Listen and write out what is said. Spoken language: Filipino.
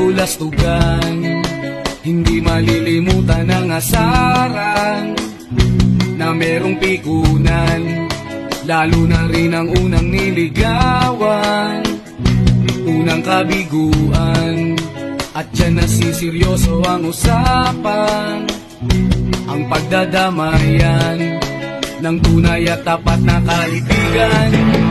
kabulastugan. Hindi malilimutan ang asaran na merong pikunan, lalo na rin ang unang niligawan, unang kabiguan. At dyan nasiseryoso ang usapan, ang pagdadamayan ng tunay at tapat na kaibigan.